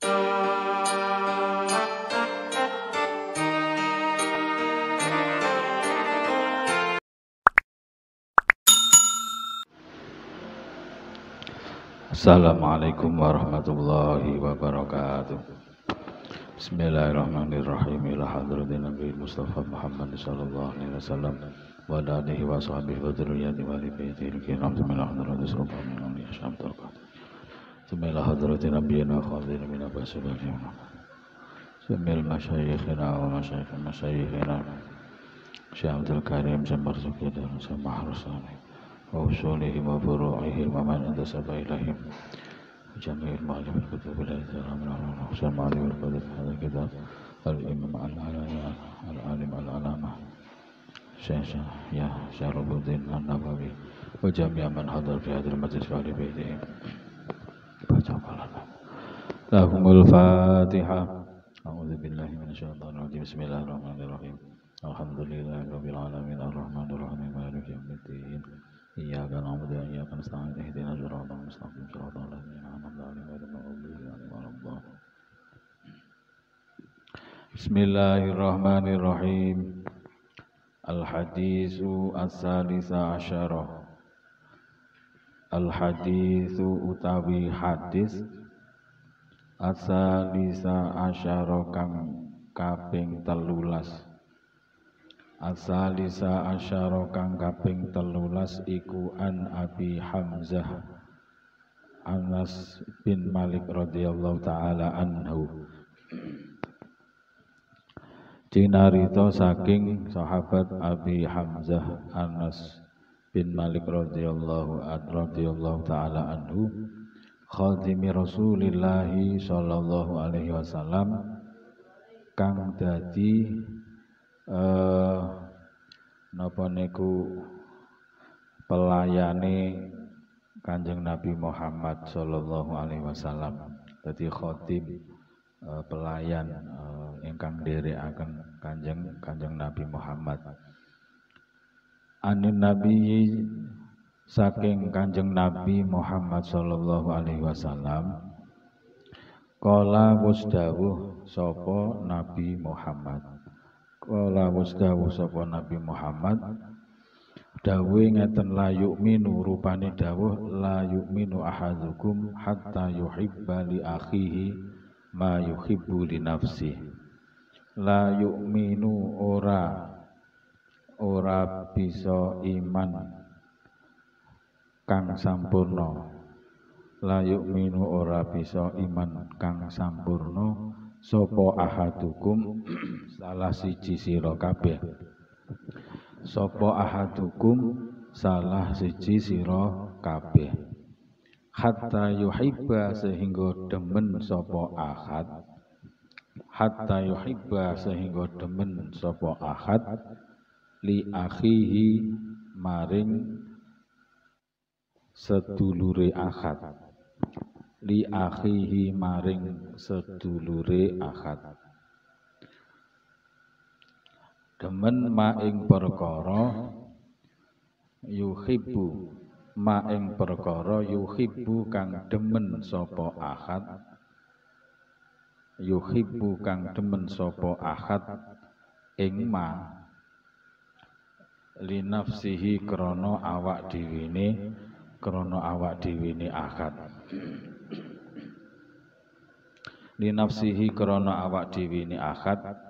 Assalamualaikum warahmatullahi wabarakatuh. Bismillahirrahmanirrahim. Ila hadratin Nabi Mustafa Muhammad sallallahu alaihi wasallam wa ala alihi wa sahbihi wa dzurriyyati wa ali baitihi al-kiram. Bismillah hadratin sultan min ali syam tarqat. Bismillah hadratin nabiyina khadir min abasibati. Bismillah masyayikhina wa masyayikhina Syekh Abdul Karim Sambarzuki dan Samah Rusani wa usulihim wa furu'ihim wa man intasaba ilahim jami'il ma'alif al-kutub al-salam Husain ma'alif al-qadr hadha kitab al-imam al-alim al-alama Syekh ya Syarabuddin An-Nabawi wa jami'a man hadar fi hadil majlis wa alibaitihim baca kalana lahumul fatihah. A'udzu billahi minasyaitonir rajim. Bismillahirrahmanirrahim. Alhamdulillahi rabbil alamin arrahmanir rahim maliki yaumiddin. Iyyaka na'budu wa iyyaka nasta'in ihdinas siratal mustaqim siratal ladzina an'amta 'alaihim ghairil maghdubi 'alaihim waladdallin. Bismillahirrahmanirrahim. Al-hadisu as-salisa asyara. Al-hadisu utawi hadis as-salisa asyara kang kaping 13. As-salisa asyara kang kaping 13 iku an Abi Hamzah Anas bin Malik radhiyallahu taala anhu. Cinarita saking sahabat Abi Hamzah Anas bin Malik radhiyallahu taala anhu, khadimi Rasulillah sallallahu alaihi wasallam kang dadi napa niku pelayane Kanjeng Nabi Muhammad sallallahu alaihi wasallam. Dadi khadim pelayan ingkang nderekaken Kanjeng Nabi Muhammad. Anin Nabi saking Kanjeng Nabi Muhammad sallallahu alaihi wasallam qala wasdawuh sapa Nabi Muhammad. Kala wasdawuh sapa Nabi Muhammad dawuh ngeten la yu'minu rupane dawuh la yu'minu ahadukum hatta yuhibba li akhihi ma yuhibbu li nafsi. La yu'minu ora bisa iman kang sampurna. La yu'minu ora bisa iman kang sampurna sapa ahadukum salah siji sira kabeh. Sapa ahadukum salah siji sira kabeh. Hatta yuhibba sehingga demen sapa ahad. Hatta yuhibba sehingga demen sapa ahad li akhihi maring sedulure ahad. Li akhihi maring sedulure ahad. Demen maing perkara yuhibbu maing perkara yuhibbu kang demen sapa ahad. Yuhibbu kang demen sapa ahad ing ma li nafsihi krana awak dhéwene ahad. Li nafsihi krana awak dhéwene ahad.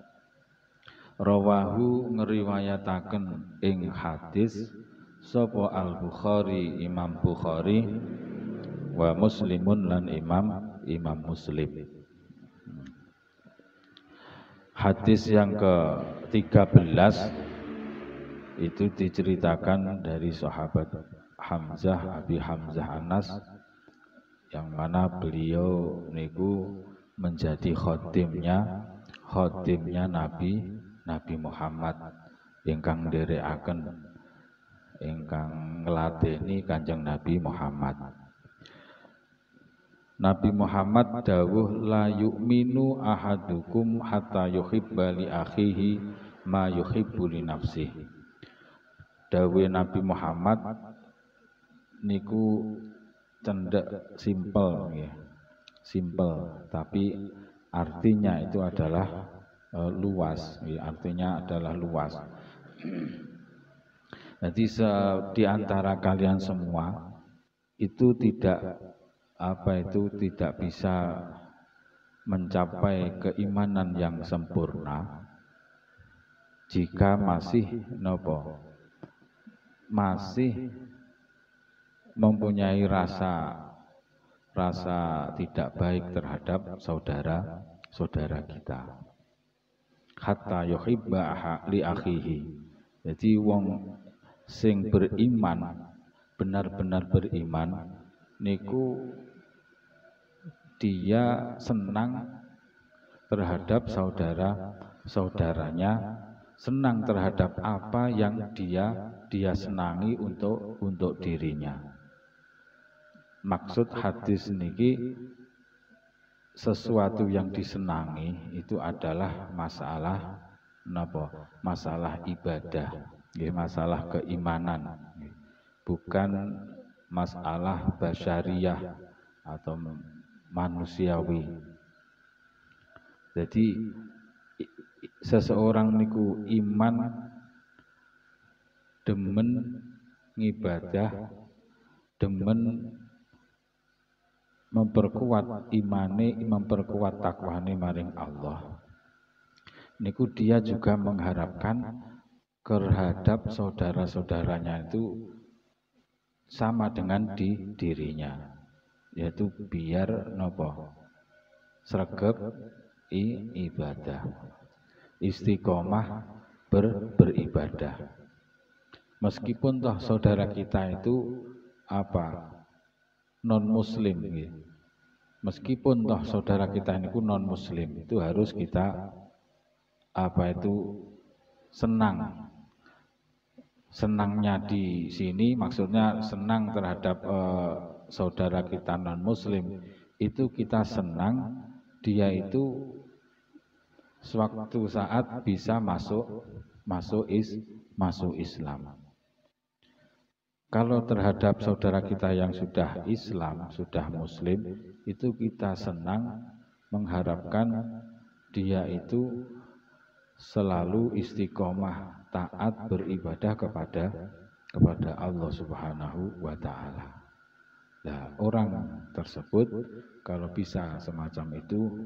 Rawahu ngriwayataken ing hadis sapa Al-Bukhari Imam Bukhari wa Muslimun lan Imam Muslim. Hadis yang ke-13 itu diceritakan dari sahabat Hamzah Abi Hamzah Anas yang mana beliau niku menjadi khotimnya Nabi Muhammad ingkang nderekaken ingkang ngladeni Kanjeng Nabi Muhammad. Nabi Muhammad dawuh la yu'minu ahadukum hatta yuhibba li akhihi ma yuhibbu li nafsihi. Dawuh Nabi Muhammad niku cendhek simpel nggih. simple, tapi artinya itu adalah luas, ya, artinya adalah luas. Jadi di antara kalian semua itu tidak tidak bisa mencapai keimanan yang sempurna jika masih masih mempunyai rasa tidak baik terhadap saudara kita. Hatta yuhibba li akhihi. Jadi wong sing beriman, benar-benar beriman niku dia senang terhadap saudaranya, senang terhadap apa yang dia senangi untuk dirinya. Maksud hadis niki sesuatu yang disenangi itu adalah masalah masalah ibadah, masalah keimanan, bukan masalah basyariah atau manusiawi. Jadi seseorang niku iman demen ngibadah, demen memperkuat imane, memperkuat takwane maring Allah. Niku dia juga mengharapkan terhadap saudara-saudaranya itu sama dengan dirinya, yaitu biar sregep ibadah, istiqomah beribadah. Meskipun toh saudara kita itu non muslim, meskipun toh saudara kita ini non muslim, itu harus kita senang. Senangnya di sini maksudnya senang terhadap saudara kita non muslim, itu kita senang dia itu suatu saat bisa masuk Islam. Kalau terhadap saudara kita yang sudah Islam, sudah Muslim, itu kita senang mengharapkan dia itu selalu istiqomah, taat beribadah kepada Allah Subhanahu wa Ta'ala. Nah, orang tersebut kalau bisa semacam itu,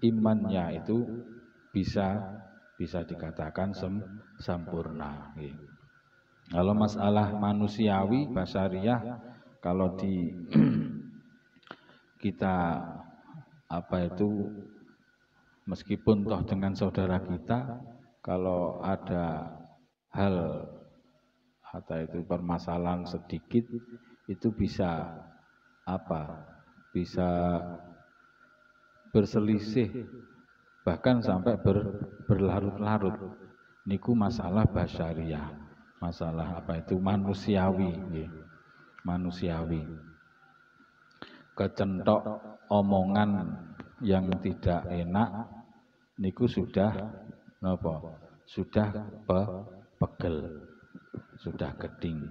imannya itu bisa dikatakan sempurna. Kalau masalah manusiawi, basyariah, kalau di kita meskipun toh dengan saudara kita, kalau ada hal permasalahan sedikit, itu bisa berselisih, bahkan sampai berlarut-larut. Niku masalah basyariah. Masalah manusiawi, kecentok omongan yang tidak enak niku sudah pegel, sudah geding.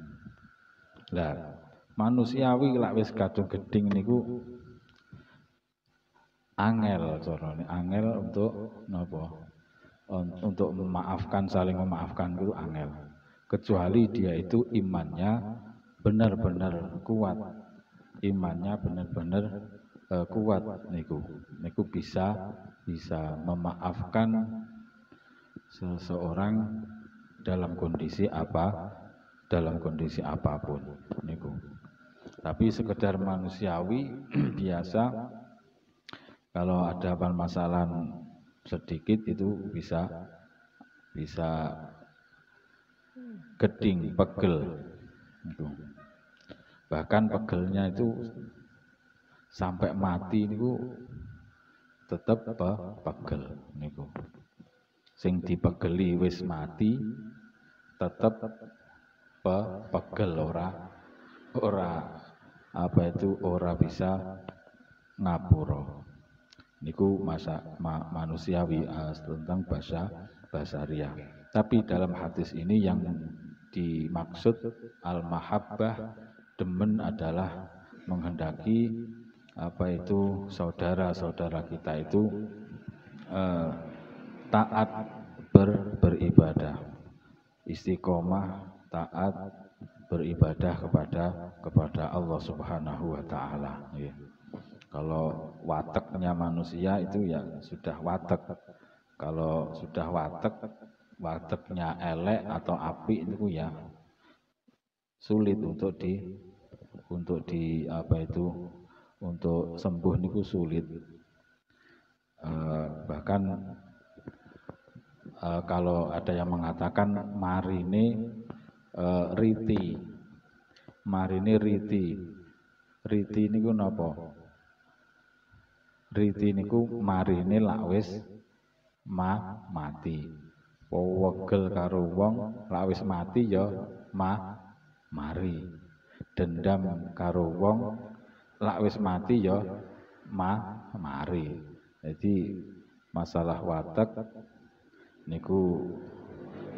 Lah manusiawi lak wis kadung geding niku angel carane, angel untuk memaafkan, saling memaafkan itu angel. Kecuali dia itu imannya benar-benar kuat, imannya benar-benar kuat, niku bisa memaafkan seseorang dalam kondisi apapun niku. Tapi sekedar manusiawi biasa, kalau ada permasalahan sedikit itu bisa geding, pegel. Bahkan pegelnya itu sampai mati niku tetap pegel niku. Sing dipegeli wis mati tetap pegel, ora bisa ngapura. Niku manusiawi tentang basyariah. Tapi dalam hadis ini yang dimaksud al-mahabbah, demen, adalah menghendaki apa itu saudara-saudara kita itu taat beribadah, istiqomah taat beribadah kepada Allah Subhanahu wa taala. Ya. Kalau wateknya manusia itu ya sudah watek. Kalau sudah wateknya elek atau api itu ya sulit untuk apa itu untuk sembuh niku sulit. Bahkan kalau ada yang mengatakan marine riti niku napa? Riti niku marine lak wis mati. Wegel karo wong lak wis mati ya mari. Dendam karo wong lak wis mati ya mari. Jadi masalah watek niku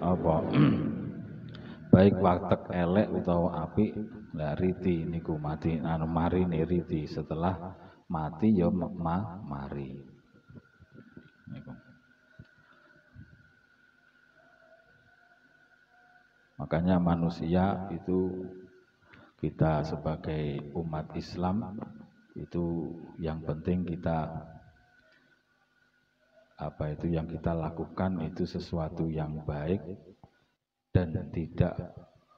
apa baik watek elek utawa apik lah riti niku mati mari nih riti setelah mati ya mari niku. Makanya manusia itu kita sebagai umat Islam itu yang penting kita apa itu yang kita lakukan itu sesuatu yang baik dan tidak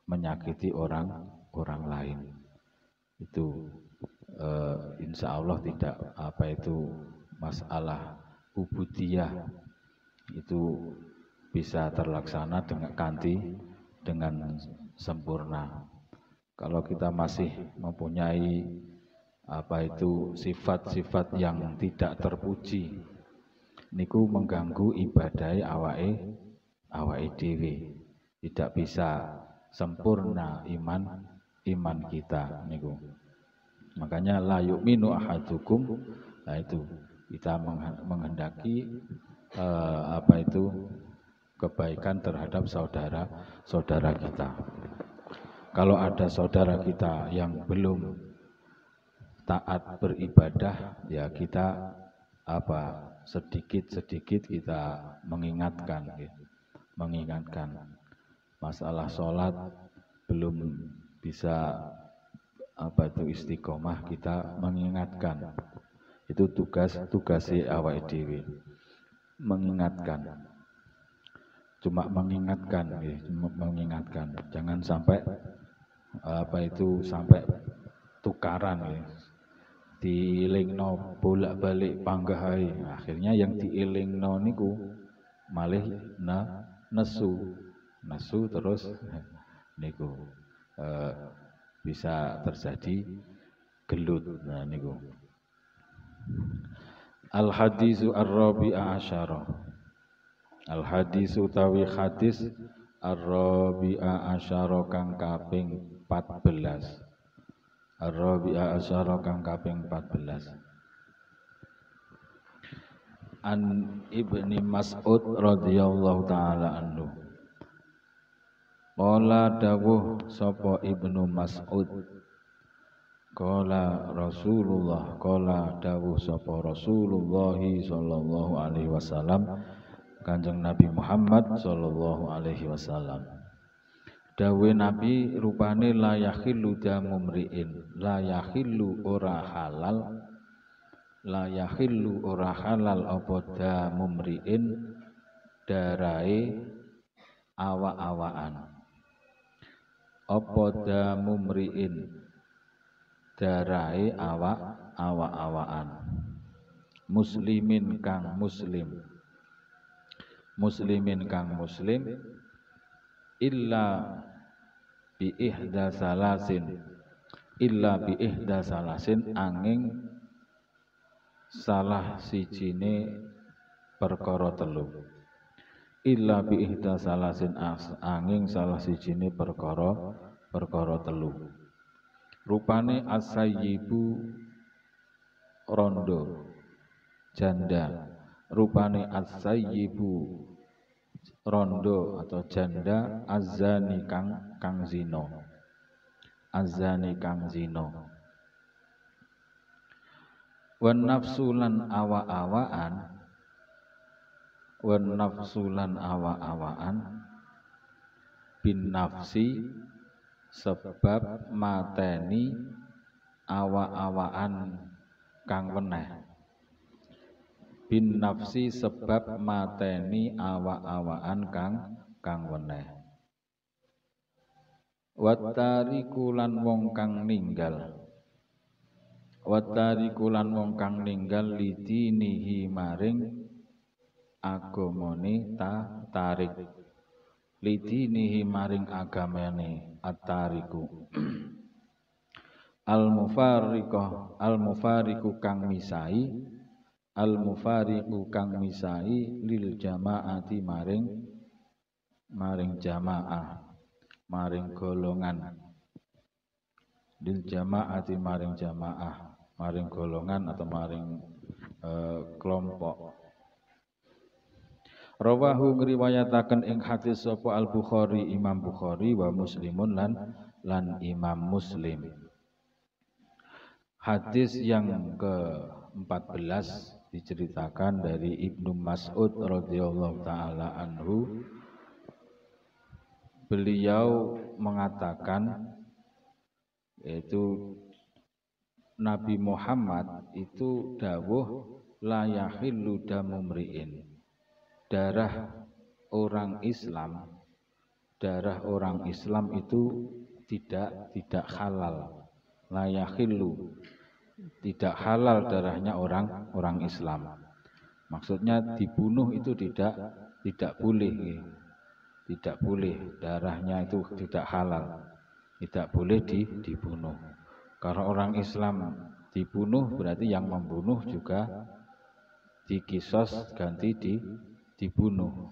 menyakiti orang lain. Itu insya Allah tidak apa itu masalah ubudiyah itu bisa terlaksana dengan sempurna. Kalau kita masih mempunyai apa itu sifat-sifat yang tidak terpuji, niku mengganggu ibadah awake dhewe. Tidak bisa sempurna iman kita niku. Makanya la yu'minu ahadukum, nah itu kita menghendaki apa itu kebaikan terhadap saudara kita. Kalau ada saudara kita yang belum taat beribadah, ya kita apa sedikit-sedikit kita mengingatkan masalah sholat belum bisa apa itu istiqomah, kita mengingatkan. Itu tugas awake dhewe, mengingatkan. Cuma mengingatkan, jangan sampai apa itu sampai tukaran ya. Diilingno bolak-balik panggahai, akhirnya yang diilingno niku malih nesu terus niku bisa terjadi gelut. Nah niku al hadisu ar-rabi'a asyara, al hadisu tawi hadis ar-rabi'a asyara kang kaping 14, ar-rabi'a asyara kang kaping 14. An Ibni Mas'ud radhiyallahu taala anhu. Qala dawuh sapa Ibnu Mas'ud. Qala Rasulullah, qala dawuh sapa Rasulullah sallallahu alaihi wasallam, Kanjeng Nabi Muhammad sallallahu alaihi wasallam. Dawe Nabi rupane la yakhillu damumriin, la yakhillu ora halal, la yakhillu ora halal apa damumriin darai awa-awaan. Apa damumriin darai awa-awaan. Muslimin kang muslim, muslimin kang muslim illa bi ihda salasin, illa bi ihda salasin angin salah sijine perkara telu, illa bi ihda salasin angin salah sijine perkara telu. Rupane as-sayyibu rondo janda, rupane as-sayyibu rondo atau janda, azani kang zino, azani kang zino. wan nafsulan awa-awaan wan nafsulan awa-awaan bin nafsi sebab mateni awa-awaan kang weneh bin nafsi sebab mateni awa-awaan kang weneh watariku lan wong kang ninggal watariku lan wong kang ninggal lidinihi maring agamane tarik lidinihi maring agamane at-tariku al-mufariqu kang misai al-mufariqu kang misai lil jamaati maring jamaah maring golongan lil jamaati maring jamaah maring golongan atau maring kelompok. Rawahu ngriwayataken ing hadis sapa Al-Bukhari Imam Bukhari wa Muslimun lan Imam Muslim. Hadis yang ke-14 diceritakan dari Ibnu Mas'ud radhiyallahu taala anhu. Beliau mengatakan yaitu Nabi Muhammad itu dawuh la yahillu damu mri'in. Darah orang Islam itu tidak halal. La yahillu, tidak halal darahnya orang Islam. Maksudnya dibunuh itu tidak boleh. Tidak boleh, darahnya itu tidak halal. Tidak boleh dibunuh. Kalau orang Islam dibunuh berarti yang membunuh juga dikisos ganti dibunuh.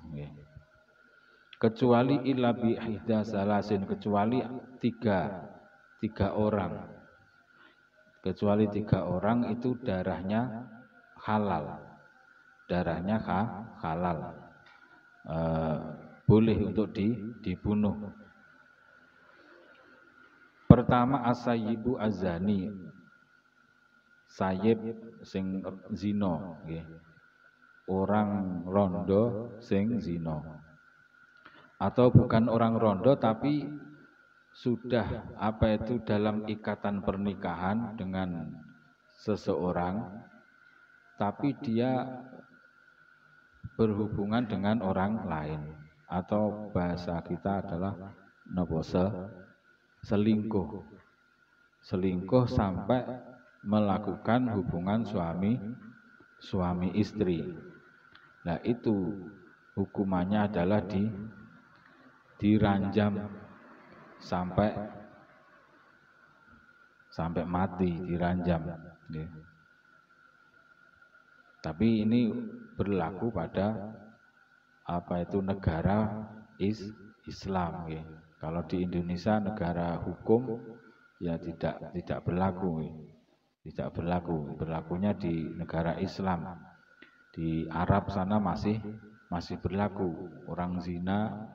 Kecuali illa bi ihda salasin, kecuali tiga orang. Kecuali 3 orang itu darahnya halal. Darahnya halal. Boleh untuk dibunuh. Pertama as-sayyibu az-zani. Sayyib sing zina nggih. Orang rondo sing zina. Atau bukan orang rondo tapi sudah dalam ikatan pernikahan dengan seseorang tapi dia berhubungan dengan orang lain atau bahasa kita adalah selingkuh sampai melakukan hubungan suami istri. Nah itu hukumannya adalah diranjam sampai mati, diranjam. Tapi ini berlaku pada negara Islam. Kalau di Indonesia negara hukum ya tidak berlaku. Tidak berlaku. Berlakunya di negara Islam. Di Arab sana masih berlaku. Orang zina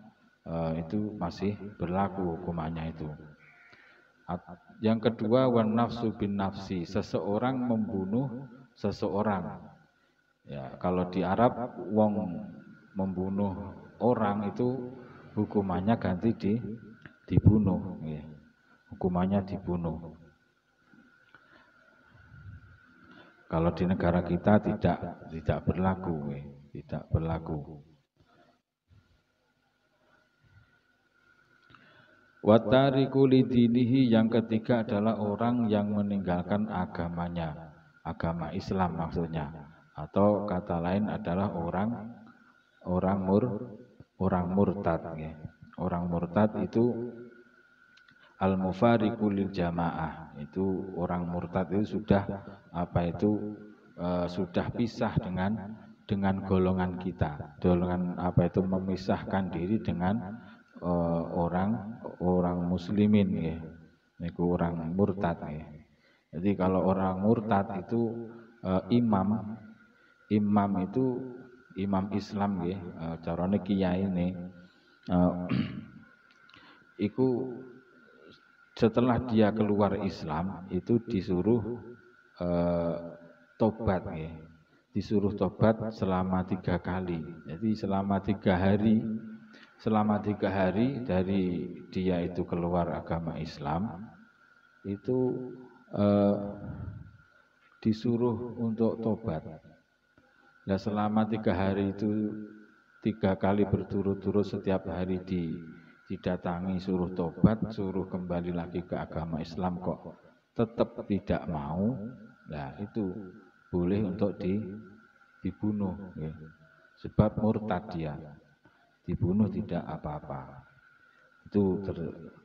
itu masih berlaku hukumannya itu. Yang kedua wan nafsu bin nafsi, seseorang membunuh seseorang. Ya, kalau di Arab wong membunuh orang itu hukumannya ganti dibunuh. Ya. Hukumannya dibunuh. Kalau di negara kita tidak berlaku, tidak berlaku. Watariku lidinihi, yang ketiga adalah orang yang meninggalkan agamanya, agama Islam maksudnya, atau kata lain adalah orang murtad. Orang murtad itu al-mufariqu lil jamaah, itu orang murtad itu sudah sudah pisah dengan golongan kita, golongan memisahkan diri dengan orang muslimin ya. Niku orang murtad ya. Jadi kalau orang murtad itu imam itu imam Islam ya, carane kiyaine iku setelah dia keluar Islam itu disuruh tobat ya. Disuruh tobat selama 3 kali. Jadi selama 3 hari dari dia itu keluar agama Islam itu disuruh untuk tobat. Nah selama 3 hari itu 3 kali berturut-turut setiap hari didatangi suruh tobat, suruh kembali lagi ke agama Islam kok tetap tidak mau. Nah itu boleh untuk dibunuh ya. Sebab murtad dia, dibunuh tidak apa-apa. Itu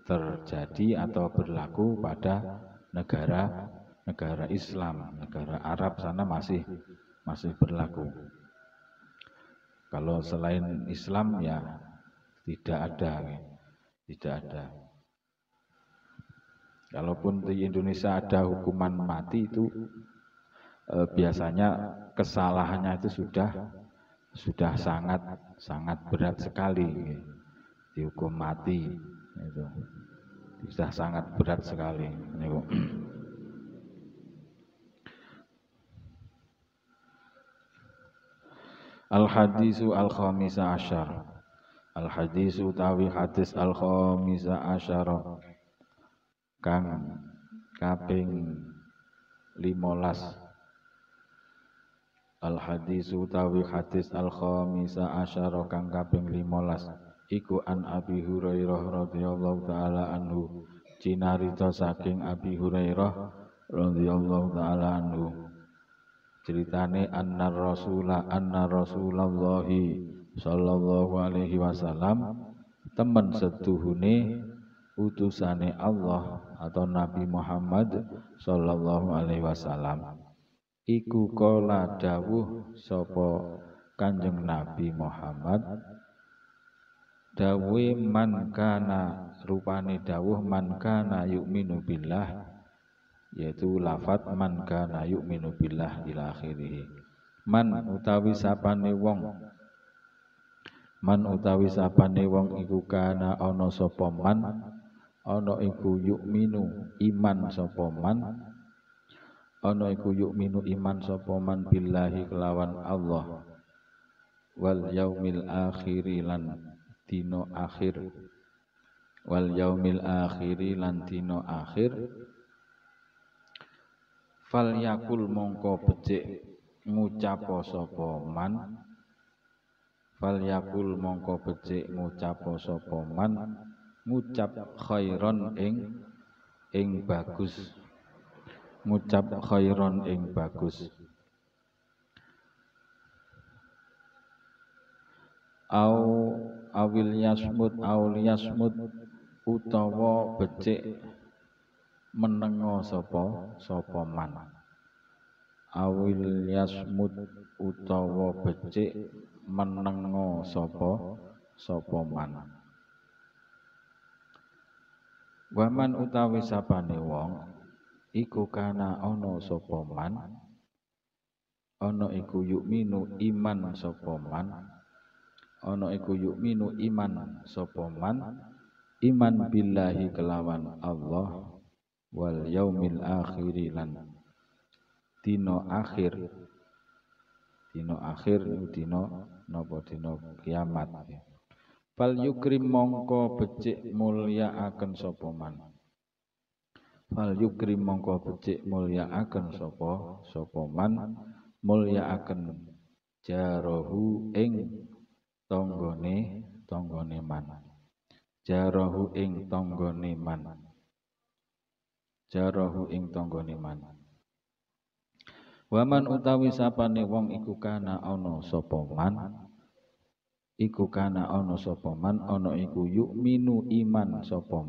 terjadi atau berlaku pada negara Islam, negara Arab sana masih berlaku. Kalau selain Islam ya tidak ada ya. Tidak ada. Kalaupun di Indonesia ada hukuman mati itu biasanya kesalahannya itu sudah sangat berat sekali ya. Dihukum mati itu sudah sangat berat sekali. Al-hadisu al-khamisa asyar. Al-hadisu tawi hadis al-khamisa asyara kang kaping 15. Al-hadisu tawi hadis al-khamisa asyara kang kaping 15 iku an Abi Hurairah radhiyallahu taala anhu. Cinarita saking Abi Hurairah radhiyallahu taala anhu. Ceritane anna Rasulullah sallallahu alaihi wasallam temen setuhune utusane Allah atau Nabi Muhammad sallallahu alaihi wasallam iku kala dawuh sapa Kanjeng Nabi Muhammad dawe man kana rupane dawuh man kana yu'minu billah, yaitu lafat man kana yu'minu billah ila akhirih. Man utawi sapane wong iku kana ana sapa man ana iku yu'minu iman sapa man ana iku yu'minu iman sapa man billahi kelawan Allah wal yaumil akhiri lan dina akhir fal yakul mongko becik ngucap sapa man ngucap khairon ing bagus awil yasmut utawa becik menengo sapa man awil yasmut utawa becik menengo sapa man waman utawi sapane wong iku kana ana sapa man ana iku yu'minu iman sapa man iman billahi kelawan Allah wal yaumil akhiri lan dina akhir dina kiamat. Fal yukrim mongko becik mulyakaken sapa man mulyakaken jarahu ing tanggane man. Waman utawi sapane wong iku kana ana sapa man ana iku yu'minu iman sapa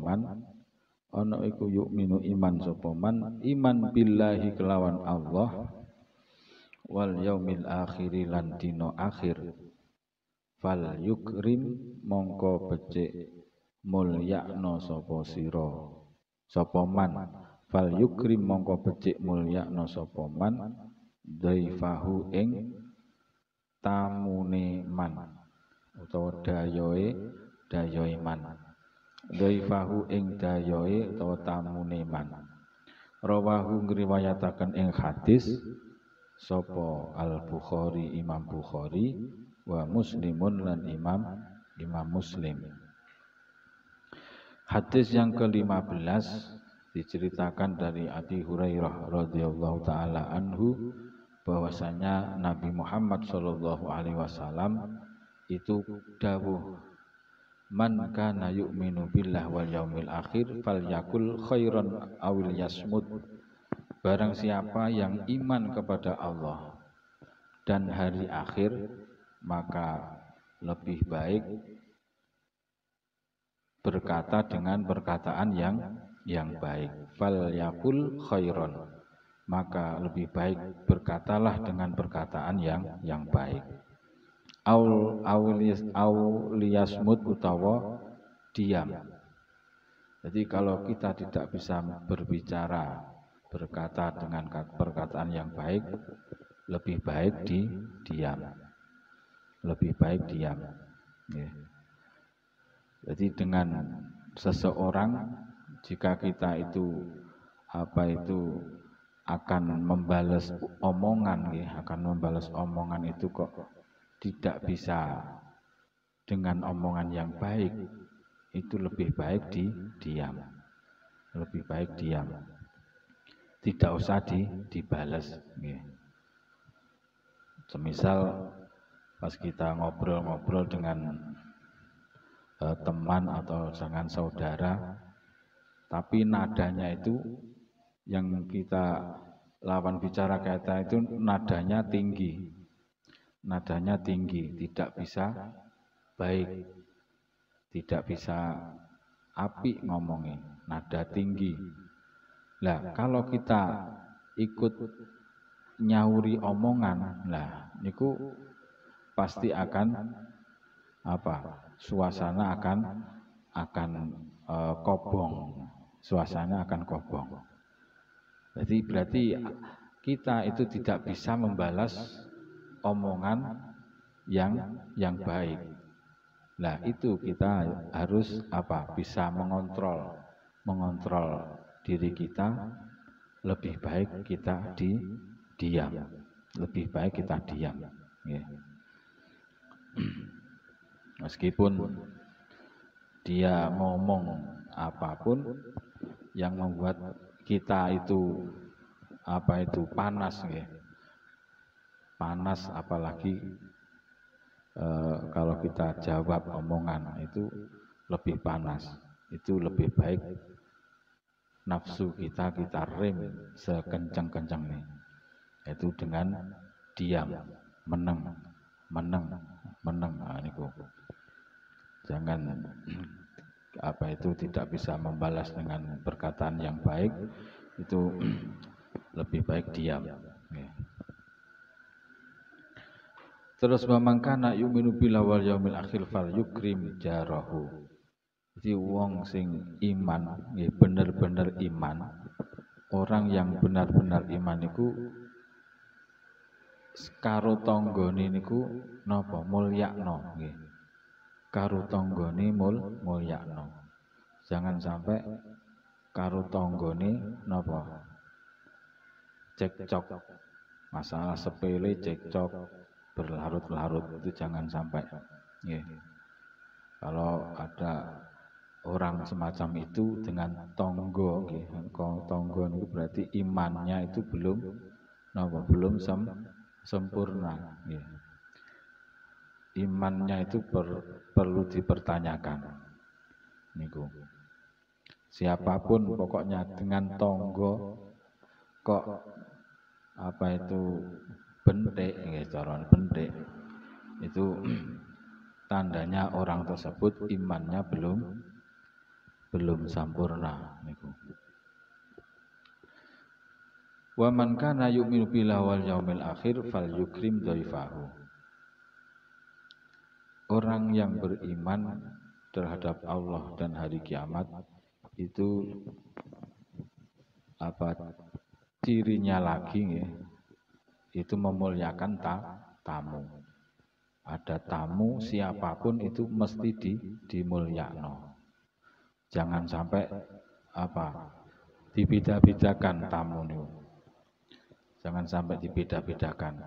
man iman billahi kelawan Allah wal yaumil akhiri lan dina akhir fal yukrim mongko becik mulyakna sapa man daifahu ing tamune man utawa dayoe man daifahu ing dayoe utawa tamune man rawahu ngriwayataken ing hadis sapa Al-Bukhari Imam Bukhari wa Muslimun lan Imam Muslim. Hadis yang ke-15 diceritakan dari Abi Hurairah radhiyallahu taala anhu bahwasanya Nabi Muhammad sallallahu alaihi wasallam itu dawuh, man kana yu'minu billah wal yaumil akhir falyakul khairan awil yasmut. Barang siapa yang iman kepada Allah dan hari akhir, maka lebih baik berkata dengan perkataan yang baik. Falyakul khairan, maka lebih baik berkatalah dengan perkataan yang baik. Auliyasmut utawa diam. Jadi kalau kita tidak bisa berkata dengan perkataan yang baik, lebih baik diam. Lebih baik diam. Ya. Jadi dengan seseorang, jika kita itu akan membalas omongan, ya, akan membalas omongan itu kok tidak bisa dengan omongan yang baik, itu lebih baik diam. Lebih baik diam. Tidak usah dibalas. Ya. Semisal pas kita ngobrol-ngobrol dengan teman atau dengan saudara, tapi nadanya itu yang kita lawan bicara kita itu nadanya tinggi, tidak bisa baik, tidak bisa apik ngomongin, nada tinggi. Lah kalau kita ikut nyauri omongan, lah niku pasti akan suasana akan kobong, suasana akan kobong. Jadi berarti kita itu tidak bisa membalas omongan yang baik. Nah itu kita harus bisa mengontrol diri kita. Lebih baik kita diam, lebih baik kita diam. Ya. Meskipun dia ngomong apapun yang membuat kita itu panas, ya. Panas, apalagi kalau kita jawab omongan itu lebih panas. Itu lebih baik nafsu kita rem sekencang-kencangnya, itu dengan diam, meneng. Nah, niku. Jangan tidak bisa membalas dengan perkataan yang baik, itu lebih baik diam. Ya. Terus mamangkana yu'minu billahi wal yaumil akhir fal yukrim jarahu. Jadi wong sing iman, ya bener-bener iman, orang yang benar-benar iman niku karo tanggane niku napa mulyakno nggih. Karo tanggane mulyakno. Jangan sampai karo tanggane napa cekcok. Masalah sepele cekcok berlarut-larut, itu jangan sampai. Nggih. Kalau ada orang semacam itu dengan tonggo, tonggo itu berarti imannya itu belum sempurna. Ya. Imannya itu perlu dipertanyakan. Niku. Siapapun pokoknya dengan tonggo kok bentek, bentek, itu tandanya orang tersebut imannya belum sempurna niku. Wa man kana yu'minu billahi wal yaumil akhir falyukrim dhaifahu. Orang yang beriman terhadap Allah dan hari kiamat itu cirinya lagi, ya, itu memuliakan tamu. Ada tamu siapapun itu mesti dimulyakno. Jangan sampai dibeda-bedakan tamu niku. Jangan sampai dibeda-bedakan.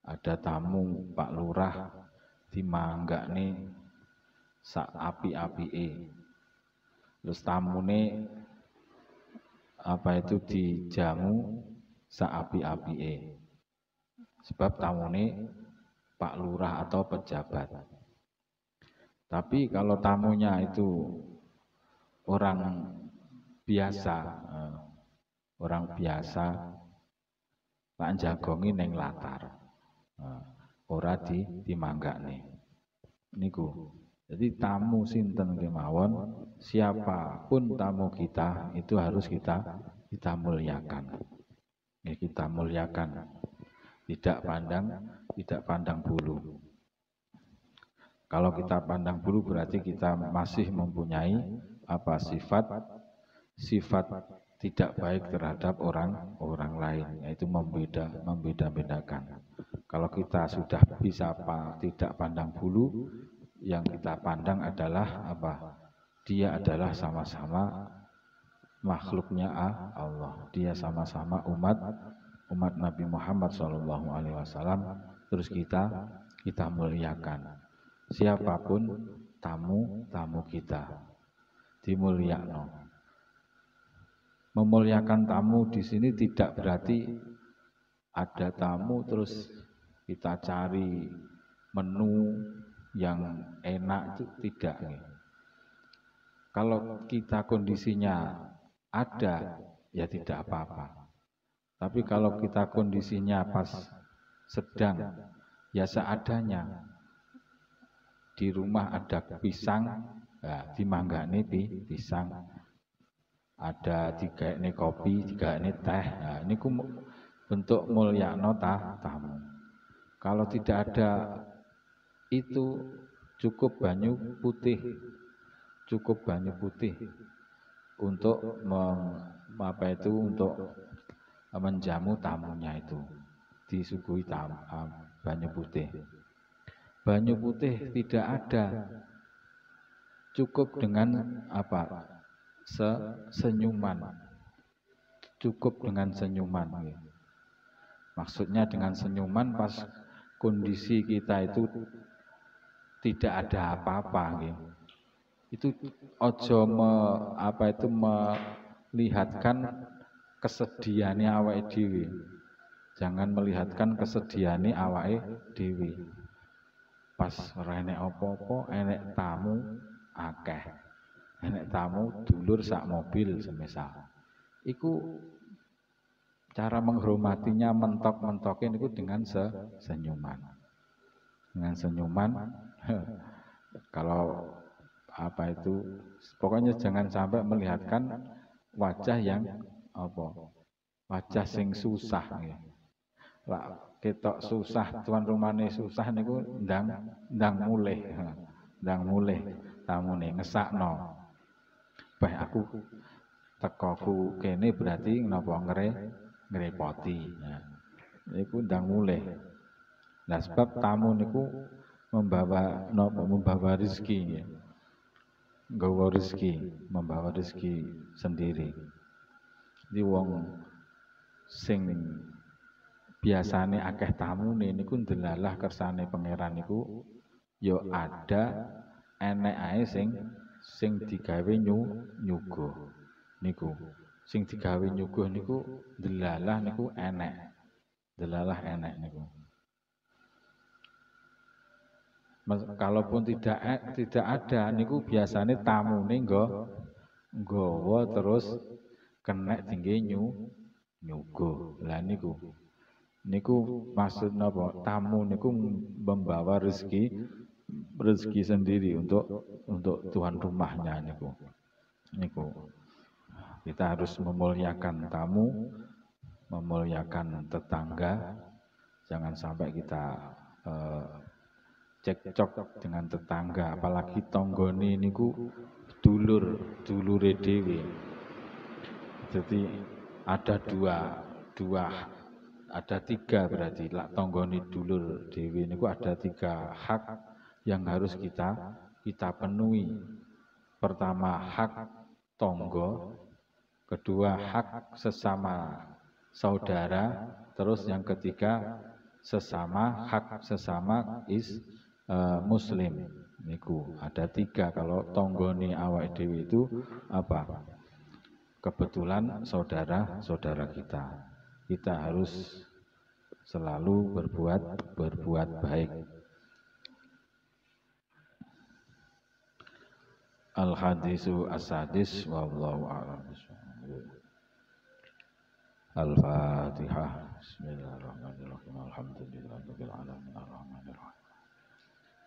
Ada tamu Pak Lurah dimanggakne sak api-apike. Terus tamune dijamu sak api-apike. Sebab tamune Pak Lurah atau pejabat. Tapi kalau tamunya itu orang biasa, tak jagongi neng latar, ora dimanggakne. Niku. Jadi tamu sinten kemawon, siapapun tamu kita itu harus kita muliakan. Ya, kita muliakan, tidak pandang bulu. Kalau kita pandang bulu berarti kita masih mempunyai sifat tidak baik terhadap orang lain, yaitu membeda-bedakan. Kalau kita sudah bisa tidak pandang bulu, yang kita pandang adalah Dia adalah sama-sama makhluknya Allah. Dia sama-sama umat Nabi Muhammad SAW. Terus kita muliakan. Siapapun tamu kita dimuliakan. Memuliakan tamu di sini tidak berarti ada tamu terus kita cari menu yang enak, itu tidak. Kalau kita kondisinya ada, ya tidak apa-apa. Tapi kalau kita kondisinya pas sedang, ya seadanya. Di rumah ada pisang, ya, dimanggani pisang. Ada digaekne kopi, digaekne teh. Nah, ini bentuk mulyakno tamu. Kalau tidak ada itu, cukup banyu putih untuk untuk menjamu tamunya itu. Disuguhi banyu putih. Banyu putih tidak ada, cukup dengan senyuman. Cukup dengan senyuman. Maksudnya dengan senyuman pas kondisi kita itu tidak ada apa-apa. Itu ojo melihatkan kesedihannya awake dhewe. Jangan melihatkan kesedihannya awake dhewe. Pas ora enek apa-apa, enek tamu akeh. Enek tamu dulur sak mobil semisal. Iku cara menghormatinya, mentok-mentokin itu dengan senyuman. Dengan senyuman, kalau pokoknya jangan sampai melihatkan wajah yang wajah sing susah. Lah ketok susah, tuan rumahne susah niku ndang mulih tamune ngesakno. Aku tekoku kene berarti napa ngrepoti. Nah, niku ndang mulih. Nah, sebab tamu niku membawa rezeki. Membawa rezeki sendiri. Di wong sing biasane akeh tamune niku ndelalah kersane pangeran niku ya ada enek ae sing digawe nyuguh niku. Sing digawe nyuguh niku ndelalah niku enek. Ndelalah enek niku. Kalaupun tidak ada niku biasane tamune nggawa terus kenek tinggi nyuguh. Lah niku maksud napa? Tamu niku membawa rezeki sendiri untuk tuan rumahnya niku. Kita harus memuliakan tamu, memuliakan tetangga. Jangan sampai kita cekcok dengan tetangga, apalagi tonggone niku dulure dhewe. Jadi ada ada tiga berarti lak tonggone dulur dhewe niku ada 3 hak yang harus kita penuhi. Pertama hak tonggo, kedua hak sesama saudara, terus yang ketiga sesama, hak sesama muslim. Niku ada 3. Kalau tonggoni awak dewi itu apa? Kebetulan saudara-saudara kita. Kita harus selalu berbuat baik. Al-hadisu as-sadis wallahu a'lam. Al-Fatihah. Bismillahirrahmanirrahim. Alhamdulillahirabbil alamin arrahmanir rahim.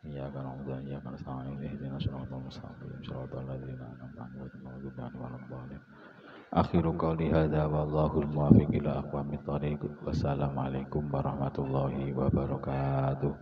Iyyaka na'budu wa iyyaka nasta'in. Ihdinas siratal mustaqim. Shiratal ladzina an'amta 'alaihim ghairil maghdubi 'alaihim waladdallin. Akhiru qawli hadza wallahul muwaffiq ila aqwamit thoriq. Wassalamualaikum warahmatullahi wabarakatuh.